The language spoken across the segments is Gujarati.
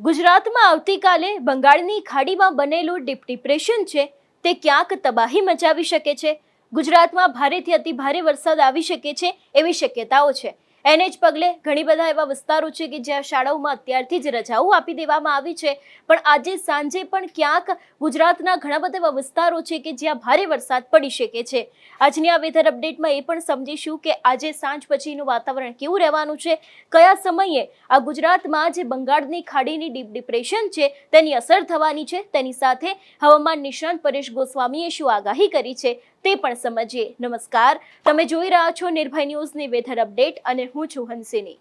ગુજરાતમાં આવતીકાલે બંગાળની ખાડીમાં બનેલું ડીપ ડિપ્રેશન છે તે ક્યાંક તબાહી મચાવી શકે છે. ગુજરાતમાં ભારેથી અતિ ભારે વરસાદ આવી શકે છે એવી શક્યતાઓ છે. એને જ પગલે ઘણી બધા એવા વિસ્તારો છે કે જ્યાં શાળાઓમાં અત્યારથી જ રજાઓ આપી દેવામાં આવી છે. પણ આજે સાંજે પણ ક્યાંક ગુજરાતના ઘણા બધા એવા વિસ્તારો છે કે જ્યાં ભારે વરસાદ પડી શકે છે. આજની આ વેધર અપડેટમાં એ પણ સમજીશું કે આજે સાંજ પછીનું વાતાવરણ કેવું રહેવાનું છે, કયા સમયે આ ગુજરાતમાં જે બંગાળની ખાડીની ડીપ ડિપ્રેશન છે તેની અસર થવાની છે, તેની સાથે હવામાન નિષ્ણાંત પરેશ ગોસ્વામીએ શું આગાહી કરી છે તે પણ સમજીએ. નમસ્કાર, તમે જોઈ રહ્યા છો નિર્ભય ન્યૂઝની વેધર અપડેટ અને હું છું હંસિની.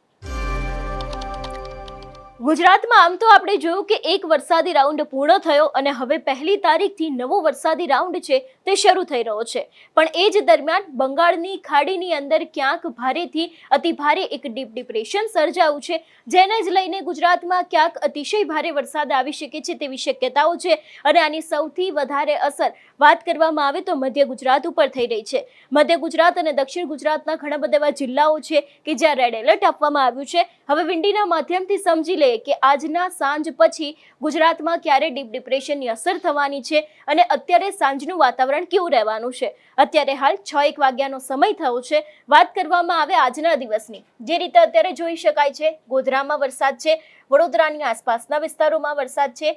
ગુજરાતમાં આમ તો આપણે જોયું કે એક વરસાદી રાઉન્ડ પૂર્ણ થયો અને હવે 1 તારીખથી નવો વરસાદી રાઉન્ડ છે તે શરૂ થઈ રહ્યો છે. પણ એ જ દરમિયાન બંગાળની ખાડીની અંદર ક્યાંક ભારેથી અતિ ભારે એક ડીપ ડિપ્રેશન સર્જાયું છે, જેને જ લઈને ગુજરાતમાં ક્યાંક અતિશય ભારે વરસાદ આવી શકે છે તેવી શક્યતાઓ છે. અને આની સૌથી વધારે અસર વાત કરવામાં આવે તો મધ્ય ગુજરાત ઉપર થઈ રહી છે. મધ્ય ગુજરાત અને દક્ષિણ ગુજરાતના ઘણા બધા એવા જિલ્લાઓ છે કે જ્યાં રેડ એલર્ટ આપવામાં આવ્યું છે. હવે વિંડીના માધ્યમથી સમજી લે કે આજના સાંજ પછી ગુજરાતમાં ક્યારે ડીપ ડિપ્રેશનની અસર થવાની છે અને અત્યારે સાંજનું વાતાવરણ કેવું રહેવાનું છે. અત્યારે હાલ 6:01 વાગ્યાનો સમય થયો છે. વાત કરવામાં આવે આજના દિવસની, જે રીતે અત્યારે જોઈ શકાય છે ગોધરામાં વરસાદ છે, વડોદરાની આસપાસના વિસ્તારોમાં વરસાદ છે.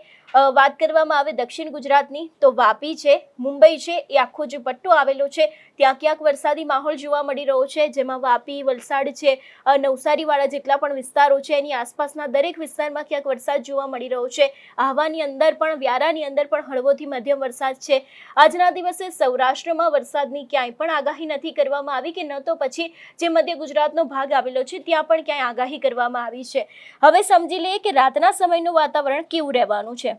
વાત કરવામાં આવે દક્ષિણ ગુજરાતની તો વાપી છે, મુંબઈ છે, એ આખો જે પટ્ટો આવેલો છે ત્યાં ક્યાંક વરસાદી માહોલ જોવા મળી રહ્યો છે, જેમાં વાપી, વલસાડ છે, નવસારીવાળા જેટલા પણ વિસ્તારો છે એની આસપાસના દરેક વિસ્તારમાં ક્યાંક વરસાદ જોવા મળી રહ્યો છે. આહવાની અંદર પણ, વ્યારાની અંદર પણ હળવોથી મધ્યમ વરસાદ છે. આજના દિવસે સૌરાષ્ટ્રમાં વરસાદની ક્યાંય પણ આગાહી નથી કરવામાં આવી કે ન તો પછી જે મધ્ય ગુજરાતનો ભાગ આવેલો છે ત્યાં પણ ક્યાંય આગાહી કરવામાં આવી છે. હવે સમજી લઈએ કે રાતના સમયનું વાતાવરણ કેવું રહેવાનું છે.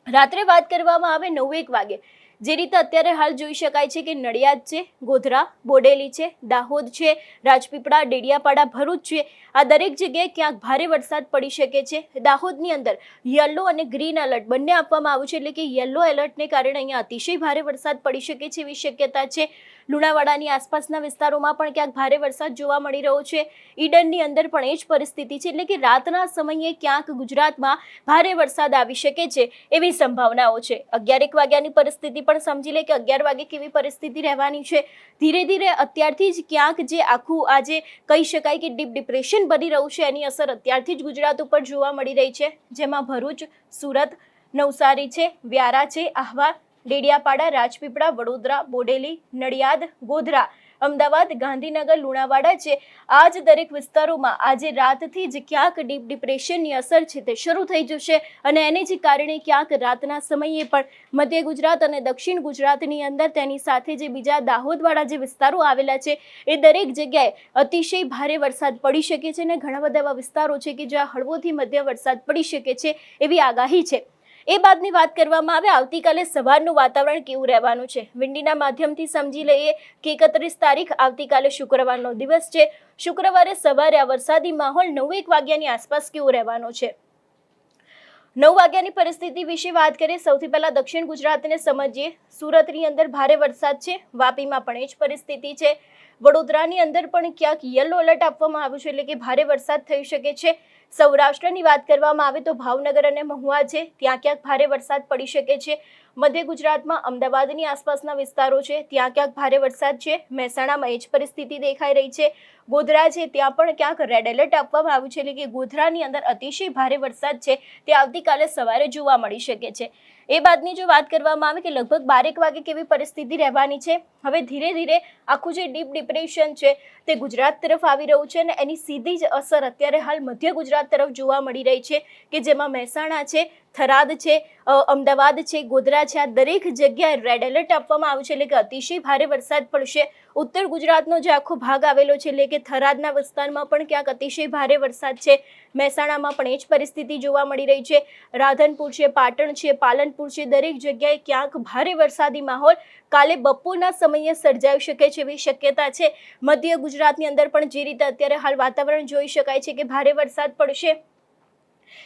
રાત્રે વાત કરવામાં આવે 9:01 વાગે, જે રીતે અત્યારે હાલ જોઈ શકાય છે કે નડિયાદ છે, ગોધરા, બોડેલી છે, દાહોદ છે, રાજપીપળા, ડેડિયાપાડા, ભરૂચ છે, આ દરેક જગ્યાએ ક્યાંક ભારે વરસાદ પડી શકે છે. દાહોદની અંદર યલો અને ગ્રીન એલર્ટ બંને આપવામાં આવ્યું છે, એટલે કે યલો એલર્ટને કારણે અહીંયા અતિશય ભારે વરસાદ પડી શકે છે એવી શક્યતા છે. લુણાવાડાની આસપાસના વિસ્તારોમાં પણ ક્યાંક ભારે વરસાદ જોવા મળી રહ્યો છે. ઈડનની અંદર પણ એ જ પરિસ્થિતિ છે, એટલે કે રાતના સમયે ક્યાંક ગુજરાતમાં ભારે વરસાદ આવી શકે છે એવી સંભાવનાઓ છે. 11:01 વાગ્યાની પરિસ્થિતિ પણ સમજી લે કે 11 વાગે કેવી પરિસ્થિતિ રહેવાની છે. ધીરે ધીરે અત્યારથી જ ક્યાંક જે આખું આજે કહી શકાય કે ડીપ ડિપ્રેશન બની રહ્યું છે એની અસર અત્યારથી જ ગુજરાત ઉપર જોવા મળી રહી છે, જેમાં ભરૂચ, સુરત, નવસારી છે, વ્યારા છે, આહવા, ડેડિયાપાડા, રાજપીપળા, વડોદરા, બોડેલી, નડિયાદ, ગોધરા, અમદાવાદ, ગાંધીનગર, લુણાવાડા છે. આ જ દરેક વિસ્તારોમાં આજે રાતથી જ ક્યાંક ડીપ ડિપ્રેશનની અસર છે તે શરૂ થઈ જશે અને એને જ કારણે ક્યાંક રાતના સમયે પણ મધ્ય ગુજરાત અને દક્ષિણ ગુજરાતની અંદર તેની સાથે જે બીજા દાહોદવાળા જે વિસ્તારો આવેલા છે એ દરેક જગ્યાએ અતિશય ભારે વરસાદ પડી શકે છે અને ઘણા બધા એવા વિસ્તારો છે કે જ્યાં હળવોથી મધ્ય વરસાદ પડી શકે છે એવી આગાહી છે. એ બાદની વાત કરવામાં આવે આવતીકાલે સવારનું વાતાવરણ કેવું રહેવાનું છે. વિંડીના માધ્યમથી સમજી લઈએ કે 31 તારીખ આવતીકાલે શુક્રવારનો દિવસ છે. શુક્રવારે સવારે આ વરસાદી માહોલ 9:01 વાગ્યાની આસપાસ કેવો રહેવાનો છે. 9 વાગ્યાની પરિસ્થિતિ વિશે વાત કરીએ. સૌથી પહેલા દક્ષિણ ગુજરાતને સમજીએ. સુરતની અંદર ભારે વરસાદ છે, વાપીમાં પણ એ જ પરિસ્થિતિ છે, વડોદરાની અંદર પણ ક્યાંક યલો એલર્ટ આપવામાં આવ્યું છે, એટલે કે ભારે વરસાદ થઈ શકે છે. સૌરાષ્ટ્રની વાત કરવામાં આવે તો ભાવનગર અને મહુવા છે, ત્યાં ક્યાંક ભારે વરસાદ પડી શકે છે. મધ્ય ગુજરાતમાં અમદાવાદની આસપાસના વિસ્તારો છે ત્યાં ક્યાંક ભારે વરસાદ છે. મહેસાણામાં એ જ પરિસ્થિતિ દેખાઈ રહી છે. ગોધરા છે ત્યાં પણ ક્યાંક રેડ એલર્ટ આપવામાં આવ્યું છે, એટલે કે ગોધરાની અંદર અતિશય ભારે વરસાદ છે તે આવતીકાલે સવારે જોવા મળી શકે છે. એ બાદની જો વાત કરવામાં આવે કે લગભગ 12:01 વાગે કેવી પરિસ્થિતિ રહેવાની છે. હવે ધીરે ધીરે આખું જે ડીપ ડિપ્રેશન છે તે ગુજરાત તરફ આવી રહ્યું છે અને એની સીધી જ અસર અત્યારે હાલ મધ્ય ગુજરાત તરફ જોવા મળી રહી છે, કે જેમાં મહેસાણા છે, થરાદ છે, અમદાવાદ છે, ગોધરા છે, આ દરેક જગ્યાએ રેડ એલર્ટ આપવામાં આવ્યું છે, એટલે કે અતિશય ભારે વરસાદ પડશે. ઉત્તર ગુજરાતનો જે આખો ભાગ આવેલો છે, એટલે કે થરાદના વિસ્તારમાં પણ ક્યાંક અતિશય ભારે વરસાદ છે. મહેસાણામાં પણ એ જ પરિસ્થિતિ જોવા મળી રહી છે. રાધનપુર છે, પાટણ છે, પાલનપુર છે, દરેક જગ્યાએ ક્યાંક ભારે વરસાદી માહોલ કાલે બપોરના સમયે સર્જાઈ શકે છે એવી શક્યતા છે. મધ્ય ગુજરાતની અંદર પણ જે રીતે અત્યારે હાલ વાતાવરણ જોઈ શકાય છે કે ભારે વરસાદ પડશે.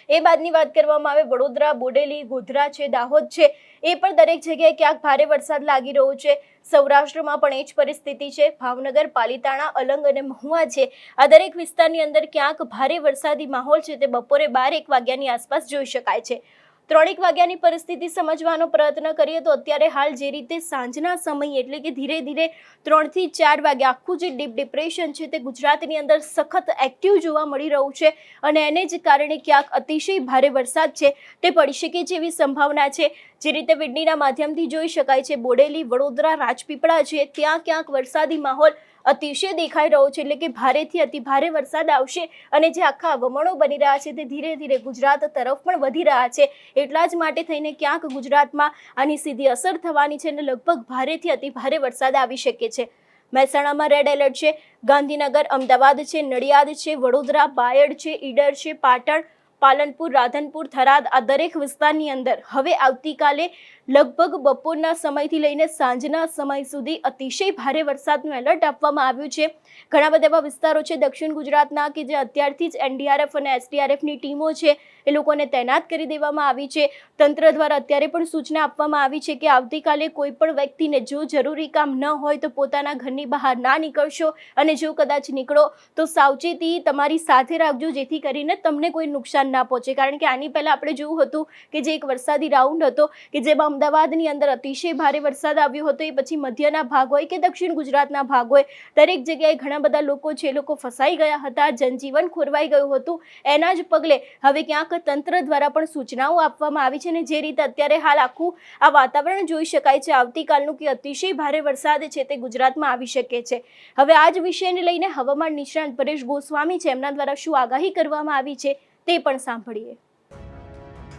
એ બાદની વાત કરવામાં આવે વડોદરા, બોડેલી, ગોધરા છે, દાહોદ છે, એ પણ દરેક જગ્યાએ ક્યાંક ભારે વરસાદ લાગી રહ્યો છે. સૌરાષ્ટ્રમાં પણ એ જ પરિસ્થિતિ છે. ભાવનગર, પાલિતાણા, અલંગ અને મહુવા છે, આ દરેક વિસ્તારની અંદર ક્યાંક ભારે વરસાદી માહોલ છે તે બપોરે 12-1 વાગ્યાની આસપાસ જોઈ શકાય છે. 3-1 વાગ્યાની પરિસ્થિતિ સમજવાનો પ્રયત્ન કરીએ તો અત્યારે હાલ જે રીતે સાંજના સમયે એટલે કે ધીરે ધીરે 3 થી 4 વાગે આખું જે ડીપ ડિપ્રેશન છે તે ગુજરાતની અંદર સખત એક્ટિવ જોવા મળી રહ્યું છે અને એને જ કારણે ક્યાંક અતિશય ભારે વરસાદ છે તે પડી શકે જેવી સંભાવના છે. જે રીતે વીજળીના માધ્યમથી જોઈ શકાય છે, બોડેલી, વડોદરા, રાજપીપળા છે ત્યાં ક્યાંક વરસાદી માહોલ અતિશય દેખાઈ રહ્યો છે, એટલે કે ભારેથી અતિ ભારે વરસાદ આવશે અને જે આખા વમણો બની રહ્યા છે તે ધીરે ધીરે ગુજરાત તરફ પણ વધી રહ્યા છે. એટલા જ માટે થઈને ક્યાંક ગુજરાતમાં આની સીધી અસર થવાની છે અને લગભગ ભારેથી અતિ ભારે વરસાદ આવી શકે છે. મહેસાણામાં રેડ એલર્ટ છે, ગાંધીનગર, અમદાવાદ છે, નડિયાદ છે, વડોદરા, બાયડ છે, ઈડર છે, પાટણ, પાલનપુર, રાધનપુર, થરાદ આ દરેક વિસ્તારની અંદર હવે આવતીકાલે લગભગ બપોરના સમયથી લઈને સાંજના સમય સુધી અતિશય ભારે વરસાદનું એલર્ટ આપવામાં આવ્યું છે. ઘણા બધા એવા વિસ્તારો છે દક્ષિણ ગુજરાતના કે જે અત્યારથી જ એનડીઆરએફ અને એસડીઆરએફની ટીમો છે એ લોકોને તૈનાત કરી દેવામાં આવી છે. તંત્ર દ્વારા અત્યારે પણ સૂચના આપવામાં આવી છે કે આવતીકાલે કોઈ પણ વ્યક્તિને જો જરૂરી કામ ન હોય તો પોતાના ઘરની બહાર ના નીકળશો અને જો કદાચ નીકળો તો સાવચેતી તમારી સાથે રાખજો જેથી કરીને તમને કોઈ નુકસાન ના પહોંચે. કારણ કે આની પહેલા આપણે જોયું હતું કે જે એક વરસાદી રાઉન્ડ હતો કે જેમાં અમદાવાદની અંદર અતિશય ભારે વરસાદ આવ્યો હતો, એ પછી મધ્યના ભાગ હોય કે દક્ષિણ ગુજરાતના ભાગ હોય દરેક જગ્યાએ ઘણા બધા લોકો છે એ લોકો ફસાઈ ગયા હતા, જનજીવન ખોરવાઈ ગયું હતું. એના જ પગલે હવે ક્યાંક તંત્ર દ્વારા પણ સૂચનાઓ આપવામાં આવી છે અને જે રીતે અત્યારે હાલ આખું આ વાતાવરણ જોઈ શકાય છે આવતીકાલનું કે અતિશય ભારે વરસાદ છે તે ગુજરાતમાં આવી શકે છે. હવે આ જ વિષયને લઈને હવામાન નિષ્ણાંત પરેશ ગોસ્વામી છે એમના દ્વારા શું આગાહી કરવામાં આવી છે તે પણ સાંભળીએ.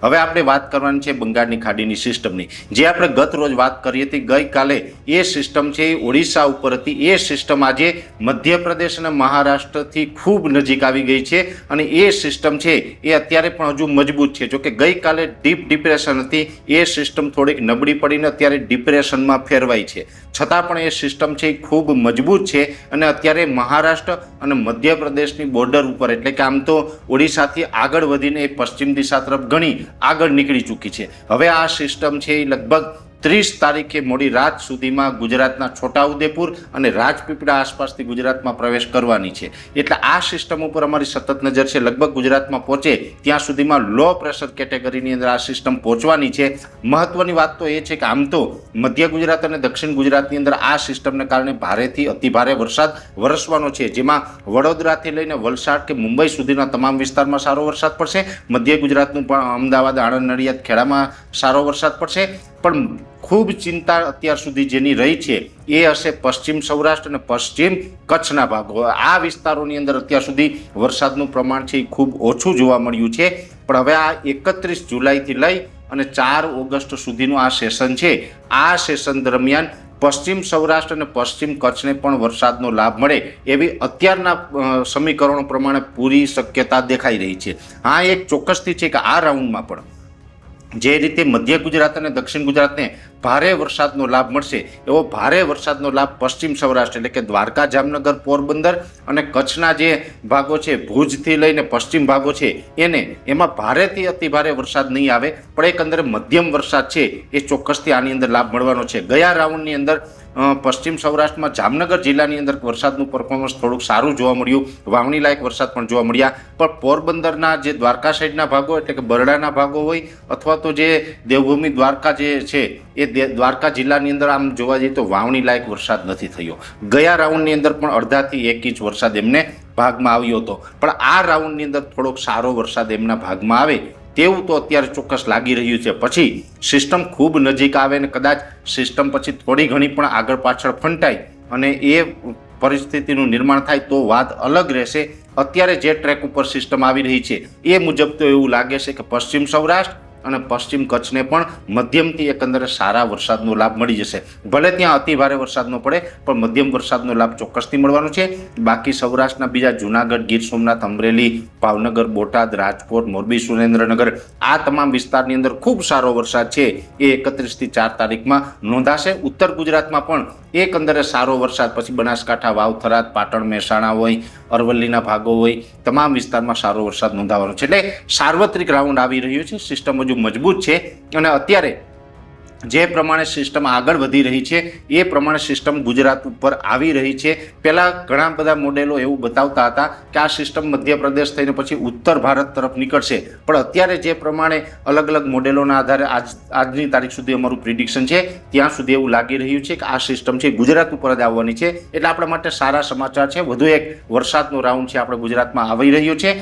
હવે આપણે વાત કરવાની છે બંગાળની ખાડીની સિસ્ટમની. જે આપણે ગત રોજ વાત કરી હતી, ગઈકાલે એ સિસ્ટમ છે એ ઓડિશા ઉપર હતી. એ સિસ્ટમ આજે મધ્યપ્રદેશ અને મહારાષ્ટ્રથી ખૂબ નજીક આવી ગઈ છે અને એ સિસ્ટમ છે એ અત્યારે પણ હજુ મજબૂત છે. જોકે ગઈકાલે ડીપ ડિપ્રેશન હતી, એ સિસ્ટમ થોડીક નબળી પડીને અત્યારે ડિપ્રેશનમાં ફેરવાઈ છે. છતાં પણ એ સિસ્ટમ છે એ ખૂબ મજબૂત છે અને અત્યારે મહારાષ્ટ્ર અને મધ્યપ્રદેશની બોર્ડર ઉપર એટલે કે આમ તો ઓડિશાથી આગળ વધીને એ પશ્ચિમ દિશા તરફ ઘણી આગળ નીકળી ચૂકી છે. હવે આ સિસ્ટમ છે એ લગભગ 30 તારીખે મોડી રાત સુધીમાં ગુજરાતના છોટાઉદેપુર અને રાજપીપળા આસપાસથી ગુજરાતમાં પ્રવેશ કરવાની છે. એટલે આ સિસ્ટમ ઉપર અમારી સતત નજર છે. લગભગ ગુજરાતમાં પહોંચે ત્યાં સુધીમાં લો પ્રેશર કેટેગરીની અંદર આ સિસ્ટમ પહોંચવાની છે. મહત્વની વાત તો એ છે કે આમ તો મધ્ય ગુજરાત અને દક્ષિણ ગુજરાતની અંદર આ સિસ્ટમને કારણે ભારેથી અતિભારે વરસાદ વરસવાનો છે, જેમાં વડોદરાથી લઈને વલસાડ કે મુંબઈ સુધીના તમામ વિસ્તારમાં સારો વરસાદ પડશે. મધ્ય ગુજરાતનું પણ અમદાવાદ, આણંદ, નડિયાદ, ખેડામાં સારો વરસાદ પડશે. પણ ખૂબ ચિંતા અત્યાર સુધી જેની રહી છે એ હશે પશ્ચિમ સૌરાષ્ટ્ર અને પશ્ચિમ કચ્છના ભાગો. આ વિસ્તારોની અંદર અત્યાર સુધી વરસાદનું પ્રમાણ છે એ ખૂબ ઓછું જોવા મળ્યું છે. પણ હવે આ 31 જુલાઈથી લઈ અને 4 ઓગસ્ટ સુધીનું આ સેશન છે. આ સેશન દરમિયાન પશ્ચિમ સૌરાષ્ટ્ર અને પશ્ચિમ કચ્છને પણ વરસાદનો લાભ મળે એવી અત્યારના સમીકરણો પ્રમાણે પૂરી શક્યતા દેખાઈ રહી છે. હા, એક ચોક્કસથી છે કે આ રાઉન્ડમાં પણ જે રીતે મધ્ય ગુજરાત અને દક્ષિણ ગુજરાતને ભારે વરસાદનો લાભ મળશે એવો ભારે વરસાદનો લાભ પશ્ચિમ સૌરાષ્ટ્ર એટલે કે દ્વારકા, જામનગર, પોરબંદર અને કચ્છના જે ભાગો છે ભુજથી લઈને પશ્ચિમ ભાગો છે એમાં ભારેથી અતિભારે વરસાદ નહીં આવે, પણ એકંદરે મધ્યમ વરસાદ છે એ ચોક્કસથી આની અંદર લાભ મળવાનો છે. ગયા રાઉન્ડની અંદર પશ્ચિમ સૌરાષ્ટ્રમાં જામનગર જિલ્લાની અંદર વરસાદનું પરફોર્મન્સ થોડુંક સારું જોવા મળ્યું, વાવણી લાયક વરસાદ પણ જોવા મળ્યા. પણ પોરબંદરના જે દ્વારકા સાઈડના ભાગો એટલે કે બરડાના ભાગો હોય અથવા તો જે દેવભૂમિ દ્વારકા જે છે એ દ્વારકા જિલ્લાની અંદર આમ જોવા જઈએ તો વાવણી લાયક વરસાદ નથી થયો. ગયા રાઉન્ડની અંદર પણ અડધાથી 1 ઇંચ વરસાદ એમને ભાગમાં આવ્યો હતો. પણ આ રાઉન્ડની અંદર થોડોક સારો વરસાદ એમના ભાગમાં આવે તેવું તો અત્યારે ચોક્કસ લાગી રહ્યું છે. પછી સિસ્ટમ ખૂબ નજીક આવે ને કદાચ સિસ્ટમ પછી થોડી ઘણી પણ આગળ પાછળ ફંટાય અને એ પરિસ્થિતિનું નિર્માણ થાય તો વાત અલગ રહેશે. અત્યારે જે ટ્રેક ઉપર સિસ્ટમ આવી રહી છે એ મુજબ તો એવું લાગે છે કે પશ્ચિમ સૌરાષ્ટ્ર અને પશ્ચિમ કચ્છને પણ મધ્યમથી એકંદરે સારા વરસાદનો લાભ મળી જશે. ભલે ત્યાં અતિ ભારે વરસાદ ન પડે પણ મધ્યમ વરસાદનો લાભ ચોક્કસથી મળવાનો છે. બાકી સૌરાષ્ટ્રના બીજા જૂનાગઢ, ગીર સોમનાથ, અમરેલી, ભાવનગર, બોટાદ, રાજકોટ, મોરબી, સુરેન્દ્રનગર આ તમામ વિસ્તારની અંદર ખૂબ સારો વરસાદ છે એ 31 થી 4 તારીખમાં નોંધાશે. ઉત્તર ગુજરાતમાં પણ એકંદરે સારો વરસાદ પછી બનાસકાંઠા, વાવ, થરાદ, પાટણ, મહેસાણા હોય, અરવલ્લીના ભાગો હોય તમામ વિસ્તારમાં સારો વરસાદ નોંધાવાનો છે. એટલે સાર્વત્રિક રાઉન્ડ આવી રહ્યો છે. સિસ્ટમ હજુ મજબૂત છે અને અત્યારે જે પ્રમાણે સિસ્ટમ આગળ વધી રહી છે એ પ્રમાણે સિસ્ટમ ગુજરાત ઉપર આવી રહી છે. પહેલાં ઘણા બધા મોડેલો એવું બતાવતા હતા કે આ સિસ્ટમ મધ્યપ્રદેશ થઈને પછી ઉત્તર ભારત તરફ નીકળશે, પણ અત્યારે જે પ્રમાણે અલગ અલગ મોડેલોના આધારે આજની તારીખ સુધી અમારું પ્રિડિક્શન છે ત્યાં સુધી એવું લાગી રહ્યું છે કે આ સિસ્ટમ છે ગુજરાત ઉપર જ આવવાની છે. એટલે આપણા માટે સારા સમાચાર છે. વધુ એક વરસાદનો રાઉન્ડ છે આપણે ગુજરાતમાં આવી રહ્યો છે.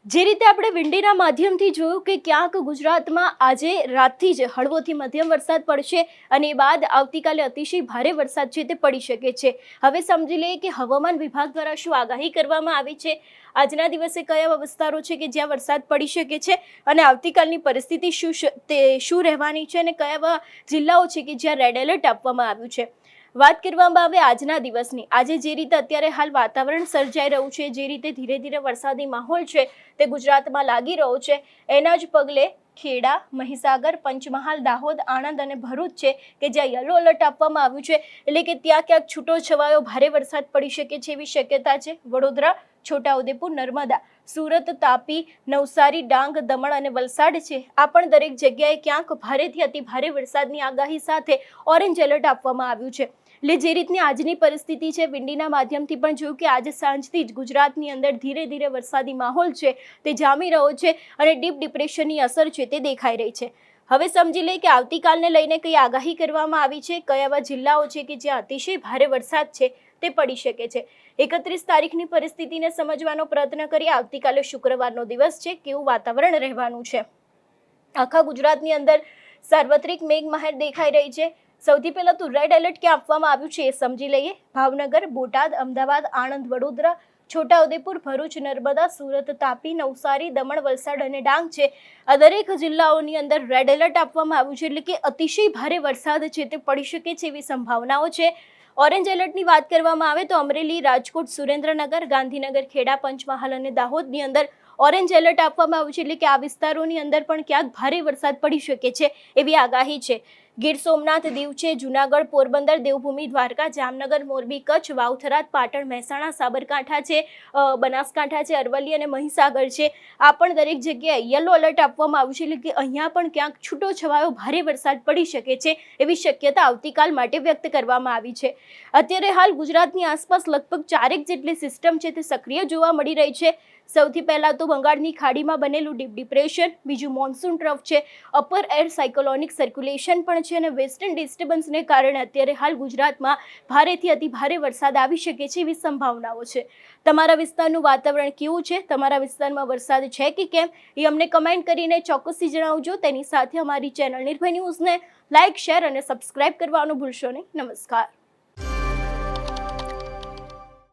જે રીતે આપણે વિંડીના માધ્યમથી જોયું કે ક્યાંક ગુજરાતમાં આજે રાતથી જ હળવોથી મધ્યમ વરસાદ પડશે અને એ બાદ આવતીકાલે અતિશય ભારે વરસાદ છે તે પડી શકે છે. હવે સમજી લઈએ કે હવામાન વિભાગ દ્વારા શું આગાહી કરવામાં આવી છે, આજના દિવસે કયા વિસ્તારો છે કે જ્યાં વરસાદ પડી શકે છે અને આવતીકાલની પરિસ્થિતિ શું રહેવાની છે અને કયા જિલ્લાઓ છે કે જ્યાં રેડ એલર્ટ આપવામાં આવ્યું છે. વાત કરવામાં આવે આજના દિવસની, આજે જે રીતે અત્યારે હાલ વાતાવરણ સર્જાઈ રહ્યું છે, જે રીતે ધીરે ધીરે વરસાદી માહોલ છે તે ગુજરાતમાં લાગી રહ્યો છે, એના જ પગલે ખેડા, મહીસાગર, પંચમહાલ, દાહોદ, આણંદ અને ભરૂચ છે કે જ્યાં યલો એલર્ટ આપવામાં આવ્યું છે, એટલે કે ત્યાં ક્યાંક છૂટો છવાયો ભારે વરસાદ પડી શકે છે એવી શક્યતા છે. વડોદરા, છોટાઉદેપુર, નર્મદા, સુરત, તાપી, નવસારી, ડાંગ, દમણ અને વલસાડ છે આ પણ દરેક જગ્યાએ ક્યાંક ભારેથી અતિ ભારે વરસાદની આગાહી સાથે ઓરેન્જ એલર્ટ આપવામાં આવ્યું છે. એટલે જે રીતની આજની પરિસ્થિતિ છે, વિંડીના માધ્યમથી પણ જોયું કે આજે સાંજથી જ ગુજરાતની અંદર ધીરે ધીરે વરસાદી માહોલ છે તે જામી રહ્યો છે અને ડીપ ડિપ્રેશનની અસર છે તે દેખાઈ રહી છે. હવે સમજી લઈએ કે આવતીકાલને લઈને કઈ આગાહી કરવામાં આવી છે, કયા એવા જિલ્લાઓ છે કે જ્યાં અતિશય ભારે વરસાદ છે તે પડી શકે છે. 31 તારીખની પરિસ્થિતિને સમજવાનો પ્રયત્ન કરીએ. આવતીકાલે શુક્રવારનો દિવસ છે, કેવું વાતાવરણ રહેવાનું છે. આખા ગુજરાતની અંદર સાર્વત્રિક મેઘમહેર દેખાઈ રહી છે. સૌથી પહેલા તો રેડ એલર્ટ ક્યાં આપવામાં આવ્યું છે એ સમજી લઈએ. ભાવનગર, બોટાદ, અમદાવાદ, આણંદ, વડોદરા, છોટાઉદેપુર, ભરૂચ, નર્મદા, સુરત, તાપી, નવસારી, દમણ, વલસાડ અને ડાંગ છે આ દરેક જિલ્લાઓની અંદર રેડ એલર્ટ આપવામાં આવ્યું છે, એટલે કે અતિશય ભારે વરસાદ છે તે પડી શકે છે એવી સંભાવનાઓ છે. ઓરેન્જ એલર્ટની વાત કરવામાં આવે તો અમરેલી, રાજકોટ, સુરેન્દ્રનગર, ગાંધીનગર, ખેડા, પંચમહાલ અને દાહોદની અંદર ઓરેન્જ એલર્ટ આપવામાં આવ્યું છે, એટલે કે આ વિસ્તારોની અંદર પણ ક્યાંક ભારે વરસાદ પડી શકે છે એવી આગાહી છે. ગીર સોમનાથ, દીવ છે, જુનાગઢ, પોરબંદર, દેવભૂમિ, દ્વારકા, જામનગર, મોરબી, કચ્છ, વાવથરાદ, પાટણ, મહેસાણા, સાબરકાંઠા છે, બનાસકાંઠા છે, અરવલ્લી અને મહીસાગર છે આ પણ દરેક જગ્યાએ યલો એલર્ટ આપવામાં આવ્યું છે, એટલે કે અહીંયા પણ ક્યાંક છૂટો છવાયો ભારે વરસાદ પડી શકે છે એવી શક્યતા આવતીકાલ માટે વ્યક્ત કરવામાં આવી છે. અત્યારે હાલ ગુજરાતની આસપાસ લગભગ 4 જેટલી સિસ્ટમ છે તે સક્રિય જોવા મળી રહી છે. સૌથી પહેલા તો બંગાળની ખાડીમાં બનેલું ડીપ ડિપ્રેશન, બીજું મોન્સૂન ટ્રફ છે, અપર એર સાયક્લોનિક સર્ક્યુલેશન પણ છે અને વેસ્ટર્ન ડિસ્ટર્બન્સને કારણે અત્યારે હાલ ગુજરાતમાં ભારેથી અતિ ભારે વરસાદ આવી શકે છે એવી સંભાવનાઓ છે. તમારા વિસ્તારનું વાતાવરણ કેવું છે, તમારા વિસ્તારમાં વરસાદ છે કે કેમ એ અમને કમેન્ટ કરીને ચોક્કસથી જણાવજો. તેની સાથે અમારી ચેનલ નિર્ભય ન્યૂઝને લાઇક, શેર અને સબસ્ક્રાઇબ કરવાનું ભૂલશો નહીં. નમસ્કાર.